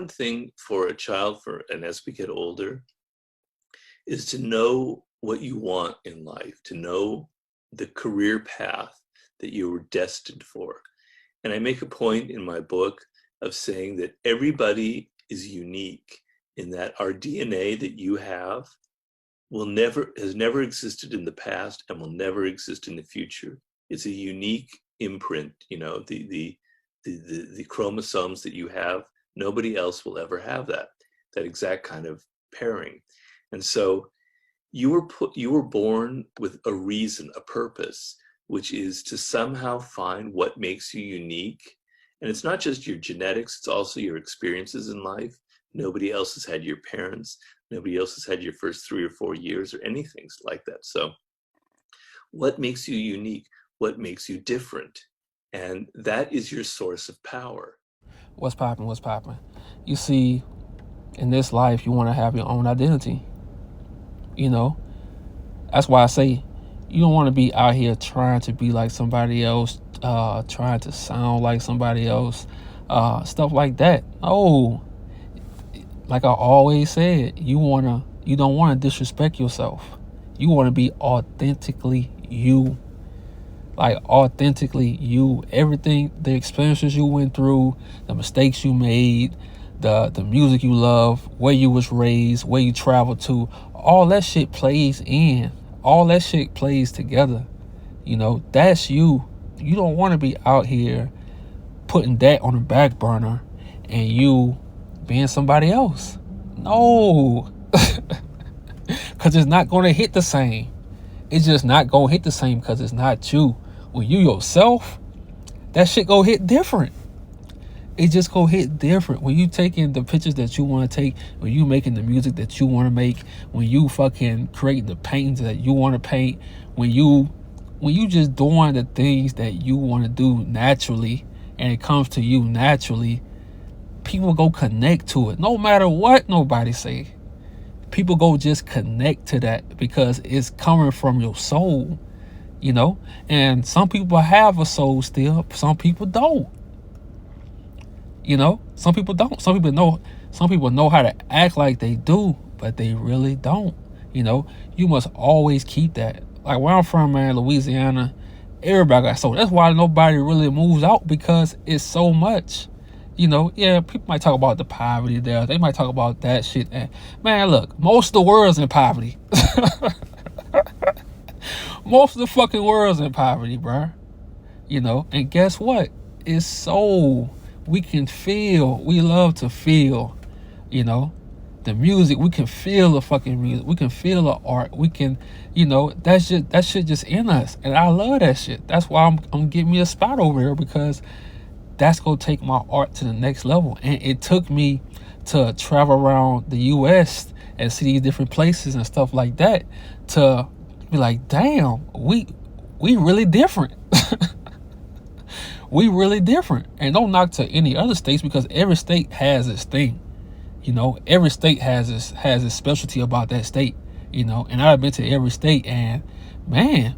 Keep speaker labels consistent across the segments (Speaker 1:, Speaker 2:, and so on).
Speaker 1: important thing for a child, and as we get older, is to know what you want in life, to know the career path that you were destined for. And I make a point in my book of saying that everybody is unique, in that our DNA that you have has never existed in the past and will never exist in the future. It's a unique imprint, the chromosomes that you have. Nobody else will ever have that exact kind of pairing. And so you were born with a reason, a purpose, which is to somehow find what makes you unique. And it's not just your genetics, it's also your experiences in life. Nobody else has had your parents. Nobody else has had your first 3 or 4 years or anything like that. So what makes you unique? What makes you different? And that is your source of power.
Speaker 2: What's popping? What's popping? You see, in this life, you want to have your own identity. That's why I say you don't want to be out here trying to be like somebody else, trying to sound like somebody else, stuff like that. No, like I always said, you don't want to disrespect yourself. You want to be authentically you. Like authentically you. Everything, the experiences you went through, the mistakes you made, the music you love, where you was raised, where you traveled to, all that shit plays in. All that shit plays together. That's you. You don't want to be out here putting that on the back burner and you being somebody else. No. Because it's not going to hit the same. It's just not going to hit the same because it's not you. When you yourself, that shit go hit different. It just go hit different. When you taking the pictures that you want to take, when you making the music that you want to make, when you fucking create the paintings that you want to paint, when you just doing the things that you want to do naturally and it comes to you naturally, people go connect to it. No matter what nobody say. People go just connect to that because it's coming from your soul, and some people have a soul still, some people don't. Some people don't. Some people know how to act like they do, but they really don't. You must always keep that. Like where I'm from, man, Louisiana, everybody got soul. That's why nobody really moves out, because it's so much. Yeah, people might talk about the poverty there. They might talk about that shit. And man, look, most of the world's in poverty. Most of the fucking world's in poverty, bruh. And guess what? It's soul. We can feel. We love to feel. The music. We can feel the fucking music. We can feel the art. We can, that shit just in us. And I love that shit. That's why I'm getting me a spot over here, because that's going to take my art to the next level. And it took me to travel around the U.S. and see these different places and stuff like that to be like, damn, we really different. We really different. And don't knock to any other states, because every state has its thing. Every state has its specialty about that state. And I've been to every state, and man,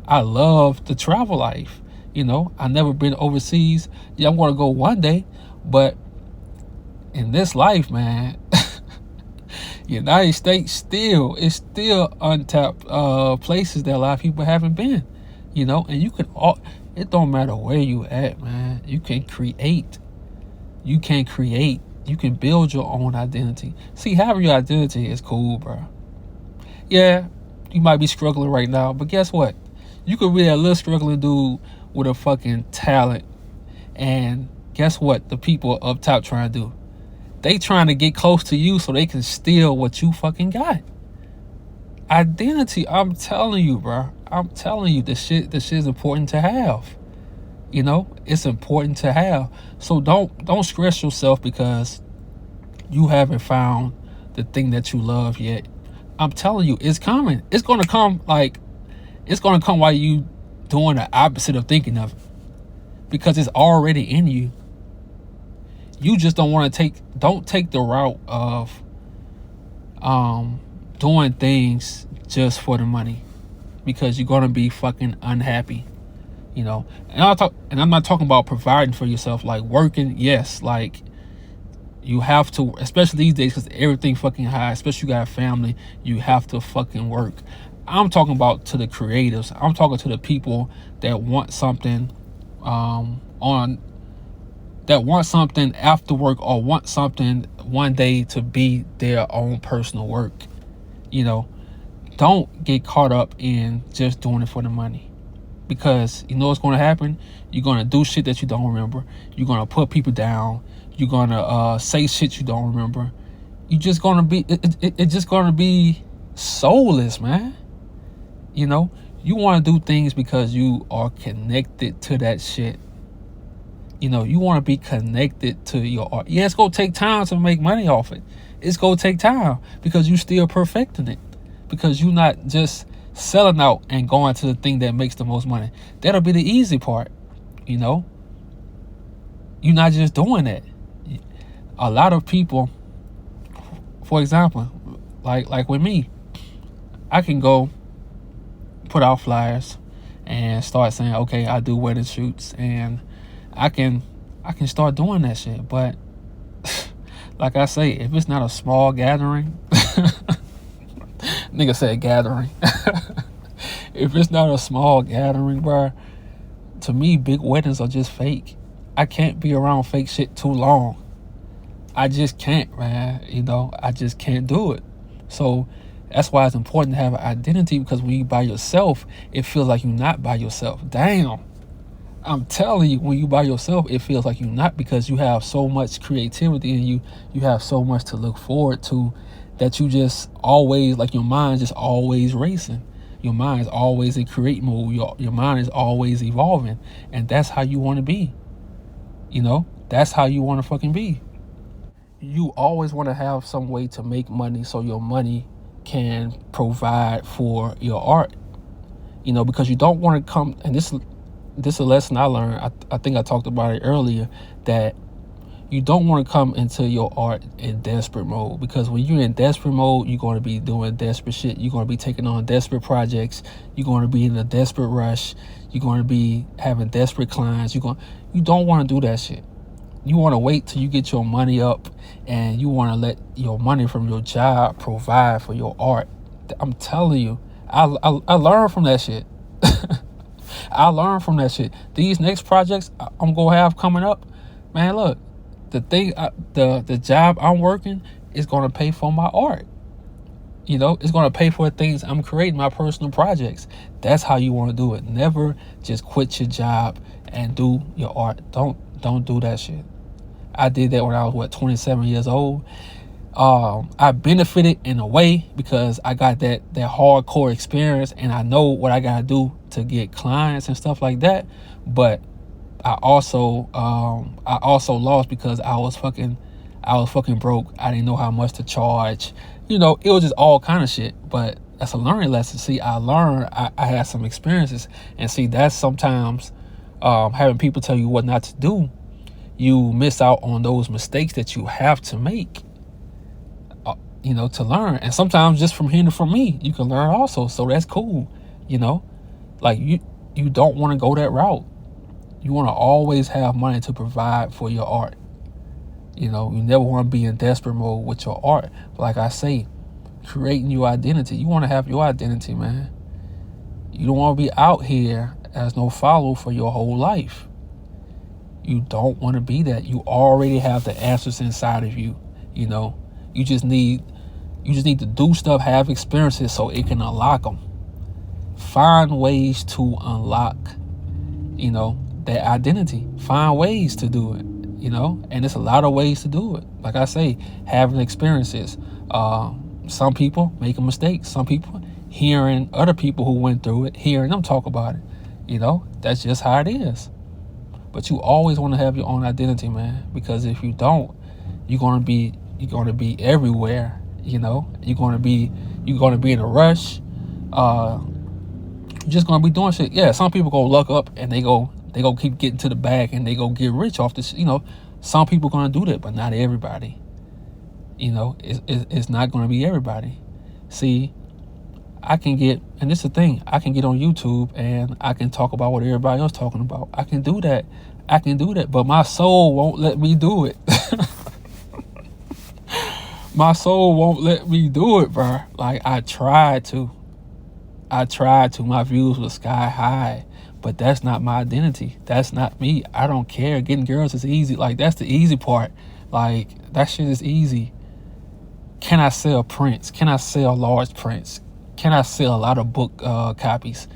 Speaker 2: I love the travel life. I never been overseas. Yeah, I'm going to go one day, but in this life, man, United States it's still untapped places that a lot of people haven't been, and it don't matter where you at, man. You can create. You can build your own identity. See, having your identity is cool, bro. Yeah, you might be struggling right now, but guess what? You could be a little struggling dude with a fucking talent, and guess what the people up top trying to do? They trying to get close to you so they can steal what you fucking got. Identity, I'm telling you, bro. I'm telling you, this shit is important to have. It's important to have. So don't stress yourself because you haven't found the thing that you love yet. I'm telling you, it's coming. It's gonna come while you doing the opposite of thinking of it, because it's already in you. You just don't take the route of doing things just for the money, because you're gonna be fucking unhappy. And I'm not talking about providing for yourself, like working. Yes, like You have to, especially these days, because everything fucking high. Especially you got a family, you have to fucking work. I'm talking about to the creatives. I'm talking to the people that want something on that want something after work, or want something one day to be their own personal work. You know, don't get caught up in just doing it for the money, because you know what's going to happen. You're going to do shit that you don't remember. You're going to put people down. You're going to say shit you don't remember. You just going to be it's just going to be soulless, man. You know, you want to do things because you are connected to that shit. You know, you want to be connected to your art. Yeah, it's going to take time to make money off it. It's going to take time because you still perfecting it. Because you're not just selling out and going to the thing that makes the most money. That'll be the easy part. You know, you're not just doing that. A lot of people, for example, like with me, I can go put out flyers and start saying, okay, I do wedding shoots, and I can start doing that shit. But like I say, if it's not a small gathering, nigga said gathering. If it's not a small gathering, bro, to me, big weddings are just fake. I can't be around fake shit too long. I just can't, man. You know, I just can't do it. So that's why it's important to have an identity, because when you by yourself, it feels like you're not by yourself. Damn. I'm telling you, when you by yourself, it feels like you're not, because you have so much creativity in you. You have so much to look forward to that you just always, like, your mind's just always racing. Your mind is always in create mode. Your mind is always evolving. And that's how you want to be. You know, that's how you want to fucking be. You always want to have some way to make money so your money can provide for your art. You know, because you don't want to come, and this is a lesson I learned. I think I talked about it earlier, that you don't want to come into your art in desperate mode, because when you're in desperate mode, you're going to be doing desperate shit. You're going to be taking on desperate projects. You're going to be in a desperate rush. You're going to be having desperate clients. You don't want to do that shit. You want to wait till you get your money up, and you want to let your money from your job provide for your art. I'm telling you, I learned from that shit. I learned from that shit. These next projects I'm gonna have coming up, man. Look, the job I'm working is gonna pay for my art. You know, it's gonna pay for things I'm creating, my personal projects. That's how you want to do it. Never just quit your job and do your art. Don't do that shit. I did that when I was 27 years old. I benefited in a way because I got that hardcore experience, and I know what I gotta do to get clients and stuff like that. But I also lost because I was fucking broke. I didn't know how much to charge. You know, it was just all kind of shit. But that's a learning lesson. See, I learned. I had some experiences, and see, that's sometimes having people tell you what not to do. You miss out on those mistakes that you have to make. You know, to learn. And sometimes just from hearing it from me, you can learn also. So that's cool. You know, like you don't want to go that route. You want to always have money to provide for your art. You know, you never want to be in desperate mode with your art. But like I say, creating your identity. You want to have your identity, man. You don't want to be out here as no follow for your whole life. You don't want to be that. You already have the answers inside of you. You know, you just need to do stuff, have experiences so it can unlock them. Find ways to unlock, you know, that identity. Find ways to do it, you know, and there's a lot of ways to do it. Like I say, having experiences. Some people making mistakes. Some people hearing other people who went through it, hearing them talk about it. You know, that's just how it is. But you always want to have your own identity, man, because if you don't, you're gonna be everywhere. You know, you're gonna be in a rush. You're just gonna be doing shit. Yeah, some people go luck up and they go keep getting to the bag and they go get rich off this. You know, some people gonna do that, but not everybody. You know, it's not gonna be everybody. See, I can get, and this is the thing, I can get on YouTube and I can talk about what everybody else talking about. I can do that, but my soul won't let me do it. My soul won't let me do it, bro. Like I tried to. My views were sky high, but that's not my identity. That's not me. I don't care. Getting girls is easy. Like that's the easy part. Like that shit is easy. Can I sell prints? Can I sell large prints? Can I sell a lot of book copies?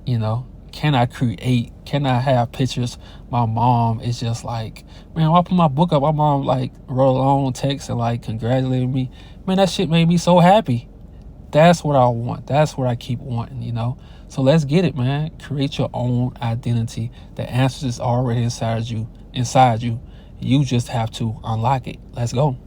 Speaker 2: You know, can I create? Can I have pictures? My mom is just like, man, when I put my book up, my mom like wrote a long text and like congratulated me. Man, that shit made me so happy. That's what I want. That's what I keep wanting, you know? So let's get it, man. Create your own identity. The answer is already inside you. You just have to unlock it. Let's go.